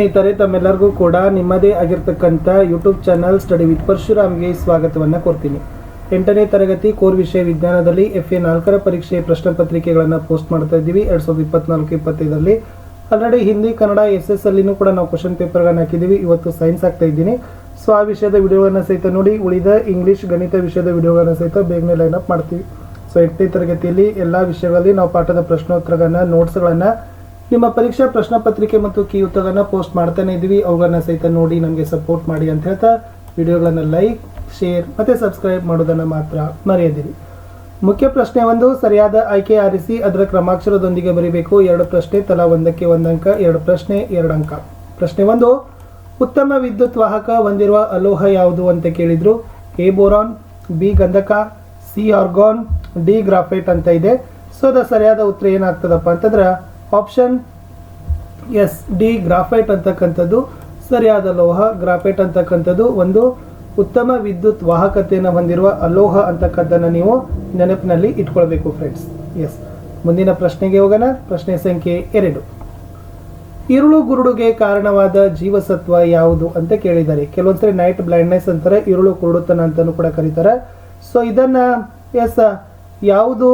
ಸ್ನೇಹಿತರೆ, ತಮ್ಮೆಲ್ಲರಿಗೂ ಕೂಡ ನಿಮ್ಮದೇ ಆಗಿರ್ತಕ್ಕಂಥ ಯೂಟ್ಯೂಬ್ ಚಾನಲ್ ಸ್ಟಡಿ ವಿತ್ ಪರಶುರಾಮ್ಗೆ ಸ್ವಾಗತವನ್ನು ಕೋರ್ತೀನಿ. 8ನೇ ತರಗತಿ ಕೋರ್ ವಿಷಯ ವಿಜ್ಞಾನದಲ್ಲಿ FA 4ರ ಪರೀಕ್ಷೆ ಪ್ರಶ್ನೆ ಪತ್ರಿಕೆಗಳನ್ನು ಪೋಸ್ಟ್ ಮಾಡ್ತಾ ಇದ್ದೀವಿ 2024-25ರಲ್ಲಿ. ಆಲ್ರೆಡಿ ಹಿಂದಿ, ಕನ್ನಡ, SSLನೂ ಕೂಡ ನಾವು ಕ್ವಶನ್ ಪೇಪರ್ಗಳನ್ನು ಹಾಕಿದ್ದೀವಿ. ಇವತ್ತು ಸೈನ್ಸ್ ಆಗ್ತಾ ಇದ್ದೀನಿ. ಸೊ ಆ ವಿಷಯದ ವಿಡಿಯೋಗಳನ್ನು ಸಹಿತ ನೋಡಿ, ಉಳಿದ ಇಂಗ್ಲೀಷ್, ಗಣಿತ ವಿಷಯದ ವಿಡಿಯೋಗಳನ್ನು ಸಹಿತ ಬೇಗನೆ ಲೈನ್ ಅಪ್ ಮಾಡ್ತೀವಿ. ಸೊ 8ನೇ ತರಗತಿಯಲ್ಲಿ ಎಲ್ಲ ವಿಷಯಗಳಲ್ಲಿ ನಾವು ಪಾಠದ ಪ್ರಶ್ನೋತ್ತರಗಳನ್ನು, ನೋಟ್ಸ್ಗಳನ್ನು, ನಿಮ್ಮ ಪರೀಕ್ಷಾ ಪ್ರಶ್ನೆ ಪತ್ರಿಕೆ ಮತ್ತು ಕೀ ಉತ್ತರಗಳನ್ನು ಪೋಸ್ಟ್ ಮಾಡ್ತಾನೆ ಇದ್ದೀವಿ. ಅವುಗಳನ್ನ ಸಹಿತ ನೋಡಿ ನಮಗೆ ಸಪೋರ್ಟ್ ಮಾಡಿ ಅಂತ ಹೇಳ್ತಾ ವಿಡಿಯೋಗಳನ್ನು ಲೈಕ್, ಶೇರ್ ಮತ್ತು ಸಬ್ಸ್ಕ್ರೈಬ್ ಮಾಡೋದನ್ನು ಮಾತ್ರ ಮರೆಯದಿರಿ. ಮುಖ್ಯ ಪ್ರಶ್ನೆ 1, ಸರಿಯಾದ ಆಯ್ಕೆ ಆರಿಸಿ ಅದರ ಕ್ರಮಾಕ್ಷರದೊಂದಿಗೆ ಬರೀಬೇಕು. 2 ಪ್ರಶ್ನೆ, ತಲಾ ಒಂದಕ್ಕೆ 1 ಅಂಕ. 2 ಪ್ರಶ್ನೆ 2 ಅಂಕ. ಪ್ರಶ್ನೆ 1, ಉತ್ತಮ ವಿದ್ಯುತ್ ವಾಹಕ ಹೊಂದಿರುವ ಅಲೋಹ ಯಾವುದು ಅಂತ ಕೇಳಿದ್ರು. A ಬೋರಾನ್, B ಗಂಧಕ, C ಆರ್ಗಾನ್, D ಗ್ರಾಫೈಟ್ ಅಂತ ಇದೆ. ಸೊ ಅದರ ಸರಿಯಾದ ಉತ್ತರ ಏನಾಗ್ತದಪ್ಪ ಅಂತಂದ್ರೆ ಆಪ್ಷನ್ ಎಸ್, ಡಿ ಗ್ರಾಫೈಟ್ ಅಂತಕ್ಕಂಥದ್ದು ಸರಿಯಾದ ಲೋಹ. ಗ್ರಾಫೈಟ್ ಅಂತಕ್ಕಂಥದ್ದು ಒಂದು ಉತ್ತಮ ವಿದ್ಯುತ್ ವಾಹಕತೆಯನ್ನು ಹೊಂದಿರುವ ಅಲೋಹ ಅಂತಕ್ಕಂಥದ್ದನ್ನು ನೀವು ನೆನಪಿನಲ್ಲಿ ಇಟ್ಕೊಳ್ಬೇಕು ಫ್ರೆಂಡ್ಸ್. ಎಸ್, ಮುಂದಿನ ಪ್ರಶ್ನೆಗೆ ಹೋಗೋಣ. ಪ್ರಶ್ನೆ ಸಂಖ್ಯೆ 2, ಇರುಳು ಗುರುಡುಗೆ ಕಾರಣವಾದ ಜೀವಸತ್ವ ಯಾವುದು ಅಂತ ಕೇಳಿದ್ದಾರೆ. ಕೆಲವೊಂದ್ಸರಿ ನೈಟ್ ಬ್ಲೈಂಡ್ನೆಸ್ ಅಂತಾರೆ, ಇರುಳು ಕುರುಡುತನ ಅಂತಲೂ ಕೂಡ ಕರೀತಾರೆ. ಸೊ ಇದನ್ನು ಯಾವುದು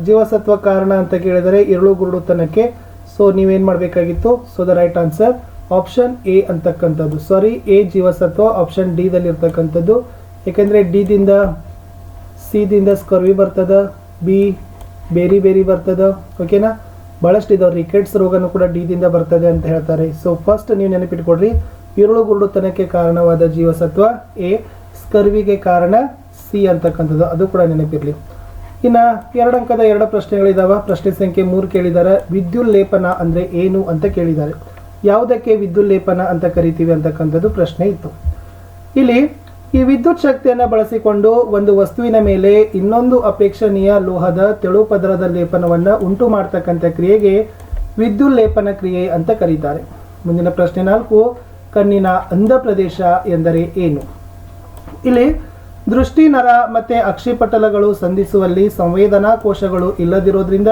ಜೀವಸತ್ವ ಕಾರಣ ಅಂತ ಕೇಳಿದರೆ ಇರುಳು ಗುರುಡುತನಕ್ಕೆ. ಸೊ ನೀವೇನು ಮಾಡಬೇಕಾಗಿತ್ತು? So the right answer option A ಅಂತಕ್ಕಂಥದ್ದು. ಸಾರಿ, ಎ ಜೀವಸತ್ವ, ಆಪ್ಷನ್ ಡಿ ದಲ್ಲಿ ಇರ್ತಕ್ಕಂಥದ್ದು. ಯಾಕೆಂದರೆ ಡಿ ದಿಂದ ಸಿ ದಿಂದ ಸ್ಕರ್ವಿ ಬರ್ತದ, ಬಿ ಬೇರಿ ಬರ್ತದ. ಓಕೆನಾ? ಭಾಳಷ್ಟು ಇದಾವೆ. ರಿಕೆಟ್ಸ್ ರೋಗನೂ ಕೂಡ ಡಿ ದಿಂದ ಬರ್ತದೆ ಅಂತ ಹೇಳ್ತಾರೆ. ಸೊ ಫಸ್ಟ್ ನೀವು ನೆನಪಿಟ್ಕೊಡ್ರಿ, ಇರುಳು ಗುರುಡುತನಕ್ಕೆ ಕಾರಣವಾದ ಜೀವಸತ್ವ ಎ, ಸ್ಕರ್ವಿಗೆ ಕಾರಣ ಸಿ ಅಂತಕ್ಕಂಥದ್ದು, ಅದು ಕೂಡ ನೆನಪಿರಲಿ. ಇನ್ನು 2 ಅಂಕದ 2 ಪ್ರಶ್ನೆಗಳಿದಾವೆ. ಪ್ರಶ್ನೆ ಸಂಖ್ಯೆ 3 ಕೇಳಿದ್ದಾರೆ. ವಿದ್ಯುಲ್ಲೇಪನ ಅಂದರೆ ಏನು ಅಂತ ಕೇಳಿದ್ದಾರೆ. ಯಾವುದಕ್ಕೆ ವಿದ್ಯುಲ್ಲೇಪನ ಅಂತ ಕರಿತೀವಿ ಅಂತಕ್ಕಂಥದ್ದು ಪ್ರಶ್ನೆ ಇತ್ತು. ಇಲ್ಲಿ ಈ ವಿದ್ಯುತ್ ಶಕ್ತಿಯನ್ನು ಬಳಸಿಕೊಂಡು ಒಂದು ವಸ್ತುವಿನ ಮೇಲೆ ಇನ್ನೊಂದು ಅಪೇಕ್ಷಣೀಯ ಲೋಹದ ತೆಳು ಪದರದ ಲೇಪನವನ್ನು ಉಂಟು ಮಾಡ್ತಕ್ಕಂಥ ಕ್ರಿಯೆಗೆ ವಿದ್ಯುಲ್ಲೇಪನ ಕ್ರಿಯೆ ಅಂತ ಕರೀತಾರೆ. ಮುಂದಿನ ಪ್ರಶ್ನೆ 4, ಕಣ್ಣಿನ ಅಂಧ ಪ್ರದೇಶ ಎಂದರೆ ಏನು? ಇಲ್ಲಿ ದೃಷ್ಟಿ ನರ ಮತ್ತು ಅಕ್ಷಿಪಟಲಗಳು ಸಂಧಿಸುವಲ್ಲಿ ಸಂವೇದನಾ ಕೋಶಗಳು ಇಲ್ಲದಿರೋದ್ರಿಂದ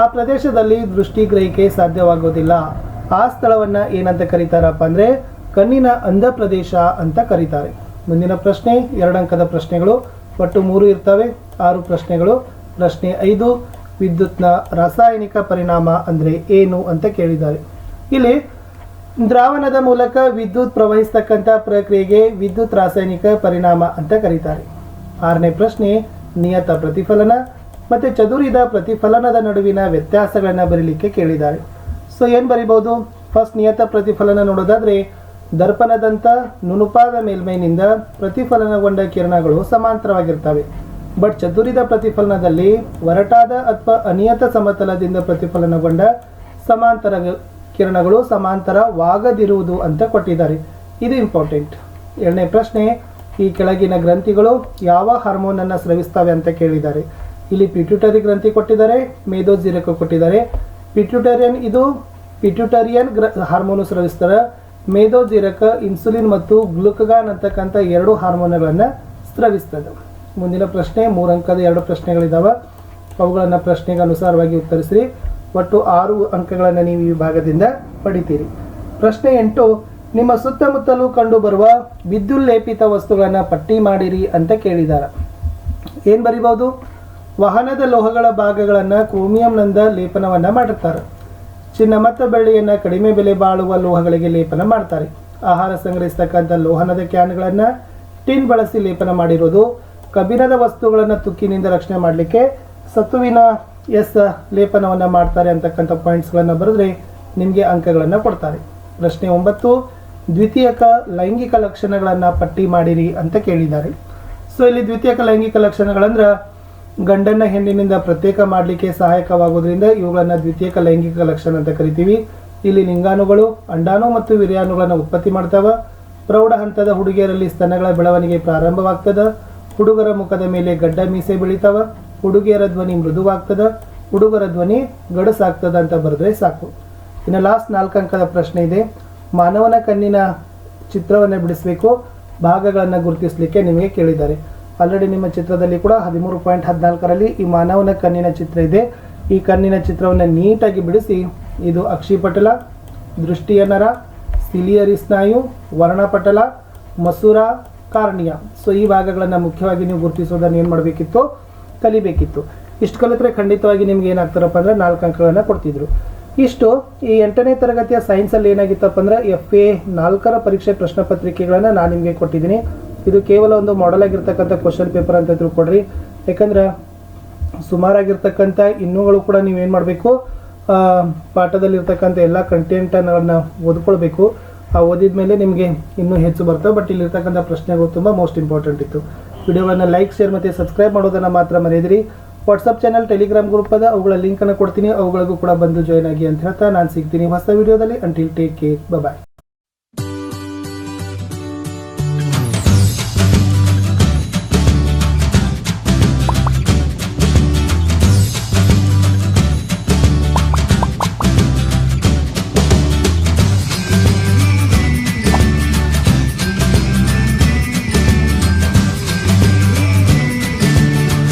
ಆ ಪ್ರದೇಶದಲ್ಲಿ ದೃಷ್ಟಿ ಗ್ರಹಿಕೆ ಸಾಧ್ಯವಾಗೋದಿಲ್ಲ. ಆ ಸ್ಥಳವನ್ನು ಏನಂತ ಕರೀತಾರಪ್ಪ ಅಂದರೆ ಕಣ್ಣಿನ ಅಂಧ ಪ್ರದೇಶ ಅಂತ ಕರೀತಾರೆ. ಮುಂದಿನ ಪ್ರಶ್ನೆ 2 ಅಂಕದ ಪ್ರಶ್ನೆಗಳು, ಒಟ್ಟು 3 ಇರ್ತವೆ, 6 ಪ್ರಶ್ನೆಗಳು. ಪ್ರಶ್ನೆ 5, ವಿದ್ಯುತ್ನ ರಾಸಾಯನಿಕ ಪರಿಣಾಮ ಅಂದರೆ ಏನು ಅಂತ ಕೇಳಿದ್ದಾರೆ. ಇಲ್ಲಿ ದ್ರಾವಣದ ಮೂಲಕ ವಿದ್ಯುತ್ ಪ್ರವಹಿಸ್ತಕ್ಕಂಥ ಪ್ರಕ್ರಿಯೆಗೆ ವಿದ್ಯುತ್ ರಾಸಾಯನಿಕ ಪರಿಣಾಮ ಅಂತ ಕರೀತಾರೆ. 6ನೇ ಪ್ರಶ್ನೆ, ನಿಯತ ಪ್ರತಿಫಲನ ಮತ್ತು ಚದುರಿದ ಪ್ರತಿಫಲನದ ನಡುವಿನ ವ್ಯತ್ಯಾಸಗಳನ್ನು ಬರೀಲಿಕ್ಕೆ ಕೇಳಿದ್ದಾರೆ. ಸೊ ಏನು ಬರಿಬಹುದು? ಫಸ್ಟ್ ನಿಯತ ಪ್ರತಿಫಲನ ನೋಡೋದಾದರೆ, ದರ್ಪಣದಂಥ ನುಣುಪಾದ ಮೇಲ್ಮೈನಿಂದ ಪ್ರತಿಫಲನಗೊಂಡ ಕಿರಣಗಳು ಸಮಾಂತರವಾಗಿರ್ತವೆ. ಬಟ್ ಚದುರಿದ ಪ್ರತಿಫಲನದಲ್ಲಿ ಒರಟಾದ ಅಥವಾ ಅನಿಯತ ಸಮತಲದಿಂದ ಪ್ರತಿಫಲನಗೊಂಡ ಸಮಾಂತರ ಕಿರಣಗಳು ಸಮಾಂತರವಾಗದಿರುವುದು ಅಂತ ಕೊಟ್ಟಿದ್ದಾರೆ. ಇದು ಇಂಪಾರ್ಟೆಂಟ್. 7ನೇ ಪ್ರಶ್ನೆ, ಈ ಕೆಳಗಿನ ಗ್ರಂಥಿಗಳು ಯಾವ ಹಾರ್ಮೋನನ್ನು ಸ್ರವಿಸ್ತವೆ ಅಂತ ಕೇಳಿದ್ದಾರೆ. ಇಲ್ಲಿ ಪಿಟ್ಯೂಟರಿ ಗ್ರಂಥಿ ಕೊಟ್ಟಿದ್ದಾರೆ, ಮೇದೋಜೀರಕ ಕೊಟ್ಟಿದ್ದಾರೆ. ಪಿಟ್ಯೂಟರಿಯನ್ ಹಾರ್ಮೋನು ಸ್ರವಿಸ್ತಾರೆ. ಮೇದೋಜೀರಕ ಇನ್ಸುಲಿನ್ ಮತ್ತು ಗ್ಲುಕಗಾನ್ ಅಂತಕ್ಕಂಥ 2 ಹಾರ್ಮೋನುಗಳನ್ನು ಸ್ರವಿಸ್ತದೆ. ಮುಂದಿನ ಪ್ರಶ್ನೆ 3 ಅಂಕದ 2 ಪ್ರಶ್ನೆಗಳಿದ್ದಾವೆ. ಅವುಗಳನ್ನು ಪ್ರಶ್ನೆಗೆ ಅನುಸಾರವಾಗಿ ಉತ್ತರಿಸಿರಿ. ಒಟ್ಟು 6 ಅಂಕಗಳನ್ನು ನೀವು ಈ ಭಾಗದಿಂದ ಪಡಿತೀರಿ. ಪ್ರಶ್ನೆ 8, ನಿಮ್ಮ ಸುತ್ತಮುತ್ತಲೂ ಕಂಡುಬರುವ ವಿದ್ಯುಲ್ಲೇಪಿತ ವಸ್ತುಗಳನ್ನು ಪಟ್ಟಿ ಮಾಡಿರಿ ಅಂತ ಕೇಳಿದ್ದಾರೆ. ಏನು ಬರಿಬಹುದು? ವಾಹನದ ಲೋಹಗಳ ಭಾಗಗಳನ್ನು ಕ್ರೋಮಿಯಂನಿಂದ ಲೇಪನವನ್ನು ಮಾಡುತ್ತಾರೆ. ಚಿನ್ನ ಮತ್ತು ಬೆಳ್ಳಿಯನ್ನು ಕಡಿಮೆ ಬೆಲೆ ಬಾಳುವ ಲೋಹಗಳಿಗೆ ಲೇಪನ ಮಾಡ್ತಾರೆ. ಆಹಾರ ಸಂಗ್ರಹಿಸ್ತಕ್ಕಂಥ ಲೋಹನದ ಕ್ಯಾನ್ಗಳನ್ನು ಟಿನ್ ಬಳಸಿ ಲೇಪನ ಮಾಡಿರೋದು. ಕಬ್ಬಿಣದ ವಸ್ತುಗಳನ್ನು ತುಕ್ಕಿನಿಂದ ರಕ್ಷಣೆ ಮಾಡಲಿಕ್ಕೆ ಸತುವಿನ ಲೇಪನವನ್ನು ಮಾಡ್ತಾರೆ ಅಂತಕ್ಕಂಥ ಪಾಯಿಂಟ್ಸ್ಗಳನ್ನು ಬರೆದ್ರೆ ನಿಮಗೆ ಅಂಕಗಳನ್ನು ಕೊಡ್ತಾರೆ. ಪ್ರಶ್ನೆ 9, ದ್ವಿತೀಯಕ ಲೈಂಗಿಕ ಲಕ್ಷಣಗಳನ್ನು ಪಟ್ಟಿ ಮಾಡಿರಿ ಅಂತ ಕೇಳಿದ್ದಾರೆ. ಸೊ ಇಲ್ಲಿ ದ್ವಿತೀಯಕ ಲೈಂಗಿಕ ಲಕ್ಷಣಗಳಂದ್ರೆ ಗಂಡನ್ನ ಹೆಣ್ಣಿನಿಂದ ಪ್ರತ್ಯೇಕ ಮಾಡಲಿಕ್ಕೆ ಸಹಾಯಕವಾಗೋದ್ರಿಂದ ಇವುಗಳನ್ನು ದ್ವಿತೀಯಕ ಲೈಂಗಿಕ ಲಕ್ಷಣ ಅಂತ ಕರಿತೀವಿ. ಇಲ್ಲಿ ಲಿಂಗಾಣುಗಳು ಅಂಡಾಣು ಮತ್ತು ವೀರ್ಯಾಣುಗಳನ್ನು ಉತ್ಪತ್ತಿ ಮಾಡ್ತಾವ. ಪ್ರೌಢ ಹಂತದ ಹುಡುಗಿಯರಲ್ಲಿ ಸ್ತನಗಳ ಬೆಳವಣಿಗೆ ಪ್ರಾರಂಭವಾಗ್ತದೆ. ಹುಡುಗರ ಮುಖದ ಮೇಲೆ ಗಡ್ಡ ಮೀಸೆ ಬೆಳಿತಾವ. ಹುಡುಗಿಯರ ಧ್ವನಿ ಮೃದುವಾಗ್ತದ, ಹುಡುಗರ ಧ್ವನಿ ಗಡಸಾಗ್ತದ ಅಂತ ಬರೆದ್ರೆ ಸಾಕು. ಇನ್ನು ಲಾಸ್ಟ್ 4 ಅಂಕದ ಪ್ರಶ್ನೆ ಇದೆ. ಮಾನವನ ಕಣ್ಣಿನ ಚಿತ್ರವನ್ನು ಬಿಡಿಸಬೇಕು, ಭಾಗಗಳನ್ನು ಗುರುತಿಸಲಿಕ್ಕೆ ನಿಮಗೆ ಕೇಳಿದ್ದಾರೆ. ಆಲ್ರೆಡಿ ನಿಮ್ಮ ಚಿತ್ರದಲ್ಲಿ ಕೂಡ 13.14ರಲ್ಲಿ ಈ ಮಾನವನ ಕಣ್ಣಿನ ಚಿತ್ರ ಇದೆ. ಈ ಕಣ್ಣಿನ ಚಿತ್ರವನ್ನು ನೀಟಾಗಿ ಬಿಡಿಸಿ ಇದು ಅಕ್ಷಿಪಟಲ, ದೃಷ್ಟಿಯ ನರ, ಸಿಲಿಯರಿ ಸ್ನಾಯು, ವರ್ಣಪಟಲ, ಮಸೂರ, ಕಾರ್ನಿಯ. ಸೊ ಈ ಭಾಗಗಳನ್ನು ಮುಖ್ಯವಾಗಿ ನೀವು ಗುರುತಿಸೋದನ್ನು ಏನು ಮಾಡಬೇಕಿತ್ತು, ಕಲಿಬೇಕಿತ್ತು. ಇಷ್ಟು ಕಲಿತ್ರೆ ಖಂಡಿತವಾಗಿ ನಿಮ್ಗೆ ಏನಾಗ್ತಾರಪ್ಪ ಅಂದರೆ 4 ಅಂಕಗಳನ್ನು ಕೊಡ್ತಿದ್ರು. ಇಷ್ಟು ಈ 8ನೇ ತರಗತಿಯ ಸೈನ್ಸಲ್ಲಿ ಏನಾಗಿತ್ತಪ್ಪ ಅಂದರೆ FA 4ರ ಪರೀಕ್ಷೆ ಪ್ರಶ್ನೆ ಪತ್ರಿಕೆಗಳನ್ನು ನಾನು ನಿಮಗೆ ಕೊಟ್ಟಿದ್ದೀನಿ. ಇದು ಕೇವಲ ಒಂದು ಮಾಡೆಲ್ ಆಗಿರ್ತಕ್ಕಂಥ ಕ್ವಶನ್ ಪೇಪರ್ ಅಂತ ತಿಳ್ಕೊಡ್ರಿ. ಯಾಕಂದ್ರೆ ಸುಮಾರಾಗಿರ್ತಕ್ಕಂಥ ಇನ್ನೂಗಳು ಕೂಡ ನೀವೇನು ಮಾಡಬೇಕು, ಪಾಠದಲ್ಲಿರ್ತಕ್ಕಂಥ ಎಲ್ಲ ಕಂಟೆಂಟನ್ನು ಓದ್ಕೊಳ್ಬೇಕು. ಆ ಓದಿದ ಮೇಲೆ ನಿಮಗೆ ಇನ್ನೂ ಹೆಚ್ಚು ಬರ್ತವೆ. ಬಟ್ ಇಲ್ಲಿರ್ತಕ್ಕಂಥ ಪ್ರಶ್ನೆಗಳು ತುಂಬ ಮೋಸ್ಟ್ ಇಂಪಾರ್ಟೆಂಟ್ ಇತ್ತು. ವಿಡಿಯೋವನ್ನು ಲೈಕ್, ಶೇರ್ ಮತ್ತು ಸಬ್ಸ್ಕ್ರೈಬ್ ಮಾಡೋದನ್ನು ಮಾತ್ರ ಮರೆಯದಿರಿ. ವಾಟ್ಸಪ್ ಚಾನಲ್, ಟೆಲಿಗ್ರಾಮ್ ಗ್ರೂಪ್ ಅದ, ಅವುಗಳ ಲಿಂಕನ್ನು ಕೊಡ್ತೀನಿ, ಅವುಗಳಿಗೂ ಕೂಡ ಬಂದು ಜಾಯ್ನ್ ಆಗಿ ಅಂತ ಹೇಳ್ತಾ ನಾನು ಸಿಗ್ತೀನಿ ಹೊಸ ವಿಡಿಯೋದಲ್ಲಿ. ಅಂಟಿಲ್ ಟೇಕ್ ಕೇರ್, ಬಾಯ್.